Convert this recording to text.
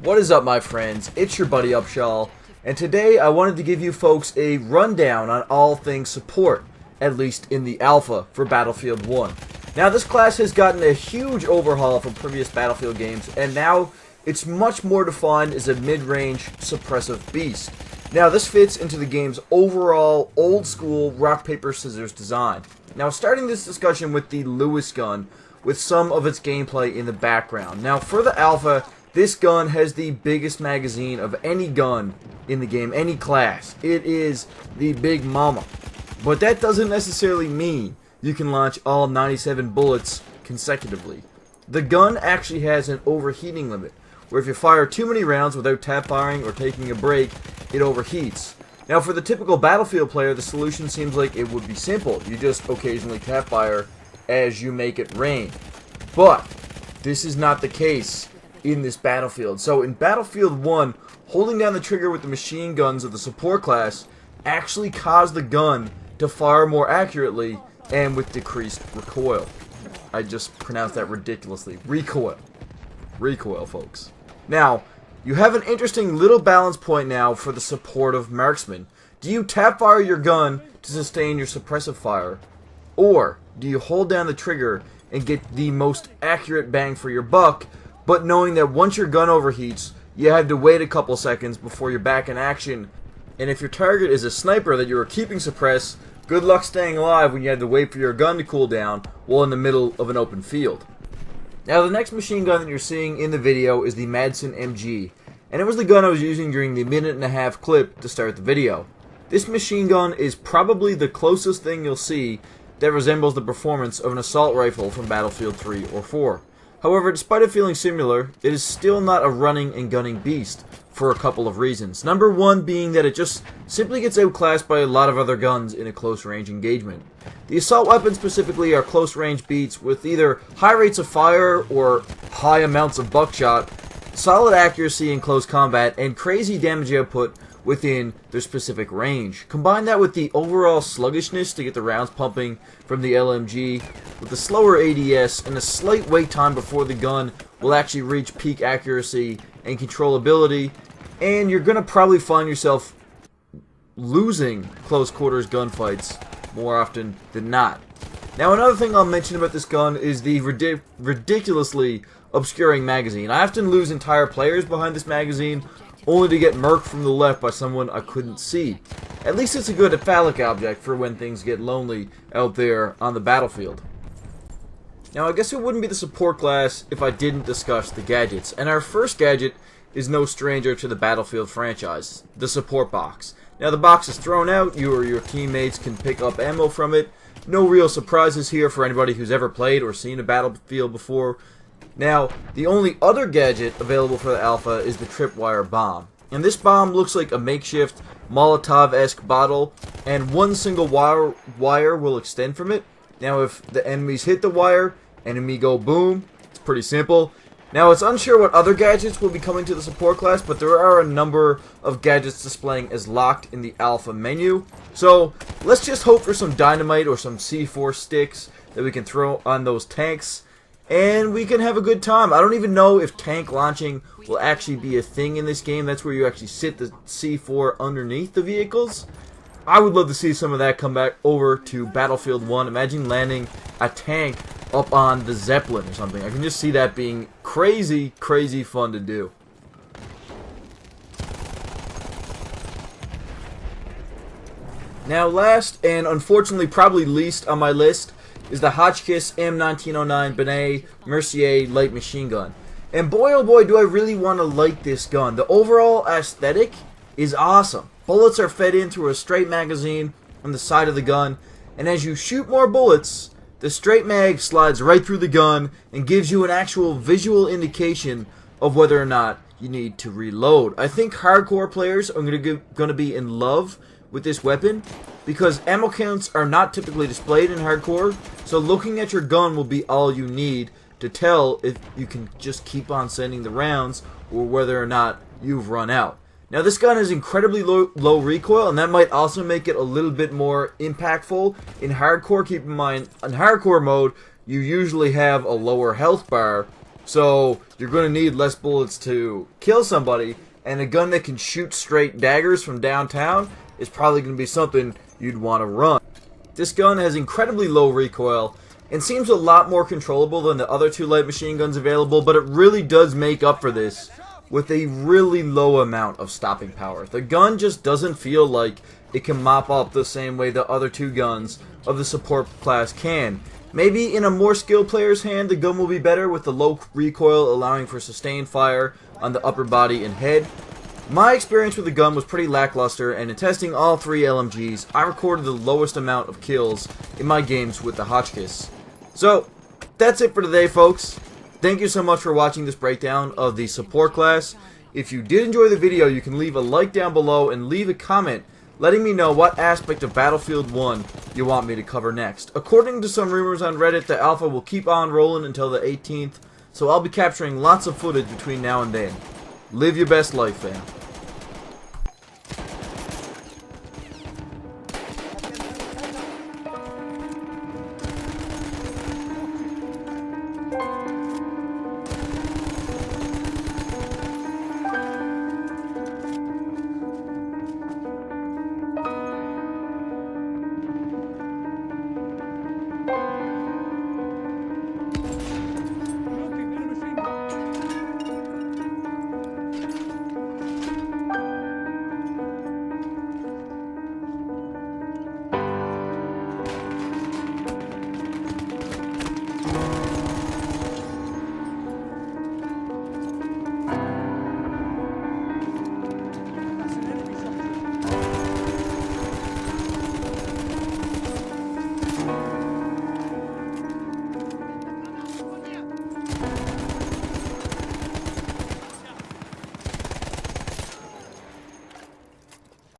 What is up, my friends? It's your buddy Upshaw, and today I wanted to give you folks a rundown on all things support, at least in the alpha for Battlefield 1. Now, this class has gotten a huge overhaul from previous Battlefield games, and now it's much more defined as a mid-range suppressive beast. Now, this fits into the game's overall old-school rock-paper-scissors design. Now, starting this discussion with the Lewis gun, with some of its gameplay in the background. Now, for the alpha, this gun has the biggest magazine of any gun in the game, any class. It is the Big Mama. But that doesn't necessarily mean you can launch all 97 bullets consecutively. The gun actually has an overheating limit, where if you fire too many rounds without tap firing or taking a break, it overheats. Now, for the typical Battlefield player, the solution seems like it would be simple. You just occasionally tap fire as you make it rain. But this is not the case in this Battlefield. So in Battlefield 1, holding down the trigger with the machine guns of the support class actually caused the gun to fire more accurately and with decreased recoil. I just pronounced that ridiculously. Recoil. Recoil, folks. Now, you have an interesting little balance point now for the supportive marksman. Do you tap fire your gun to sustain your suppressive fire? Or do you hold down the trigger and get the most accurate bang for your buck, but knowing that once your gun overheats, you have to wait a couple seconds before you're back in action, and if your target is a sniper that you are keeping suppressed, good luck staying alive when you have to wait for your gun to cool down while in the middle of an open field. Now, the next machine gun that you're seeing in the video is the Madsen MG, and it was the gun I was using during the minute-and-a-half clip to start the video. This machine gun is probably the closest thing you'll see that resembles the performance of an assault rifle from Battlefield 3 or 4. However, despite it feeling similar, it is still not a running and gunning beast for a couple of reasons. Number one being that it just simply gets outclassed by a lot of other guns in a close range engagement. The assault weapons specifically are close range beats with either high rates of fire or high amounts of buckshot, solid accuracy in close combat, and crazy damage output within their specific range. Combine that with the overall sluggishness to get the rounds pumping from the LMG, with the slower ADS and a slight wait time before the gun will actually reach peak accuracy and controllability, and you're going to probably find yourself losing close quarters gunfights more often than not. Now, another thing I'll mention about this gun is the ridiculously obscuring magazine. I often lose entire players behind this magazine, only to get murked from the left by someone I couldn't see. At least it's a good phallic object for when things get lonely out there on the battlefield. Now, I guess it wouldn't be the support class if I didn't discuss the gadgets, and our first gadget is no stranger to the Battlefield franchise, the support box. Now, the box is thrown out, you or your teammates can pick up ammo from it. No real surprises here for anybody who's ever played or seen a Battlefield before. Now, the only other gadget available for the alpha is the tripwire bomb. And this bomb looks like a makeshift Molotov-esque bottle, and one single wire will extend from it. Now, if the enemies hit the wire, enemy go boom. It's pretty simple. Now, it's unsure what other gadgets will be coming to the support class, but there are a number of gadgets displaying as locked in the alpha menu. So, let's just hope for some dynamite or some C4 sticks that we can throw on those tanks, and we can have a good time. I don't even know if tank launching will actually be a thing in this game. That's where you actually sit the C4 underneath the vehicles. I would love to see some of that come back over to Battlefield 1. Imagine landing a tank up on the Zeppelin or something. I can just see that being crazy, crazy fun to do. Now, last and unfortunately probably least on my list is the Hotchkiss M1909 Benet Mercier light machine gun. And boy oh boy do I really want to like this gun. The overall aesthetic is awesome. Bullets are fed in through a straight magazine on the side of the gun, and as you shoot more bullets, the straight mag slides right through the gun and gives you an actual visual indication of whether or not you need to reload. I think hardcore players are going to be in love with this weapon, because ammo counts are not typically displayed in hardcore, so looking at your gun will be all you need to tell if you can just keep on sending the rounds or whether or not you've run out. Now, this gun has incredibly low recoil, and that might also make it a little bit more impactful in hardcore. Keep in mind, in hardcore mode, you usually have a lower health bar, So you're going to need less bullets to kill somebody, and a gun that can shoot straight daggers from downtown is probably going to be something you'd want to run. This gun has incredibly low recoil and seems a lot more controllable than the other 2 light machine guns available, but it really does make up for this with a really low amount of stopping power. The gun just doesn't feel like it can mop up the same way the other 2 guns of the support class can. Maybe in a more skilled player's hand, the gun will be better with the low recoil allowing for sustained fire on the upper body and head. My experience with the gun was pretty lackluster, and in testing all 3 LMGs, I recorded the lowest amount of kills in my games with the Hotchkiss. So, that's it for today, folks. Thank you so much for watching this breakdown of the support class. If you did enjoy the video, you can leave a like down below and leave a comment letting me know what aspect of Battlefield 1 you want me to cover next. According to some rumors on Reddit, the alpha will keep on rolling until the 18th, so I'll be capturing lots of footage between now and then. Live your best life, fam.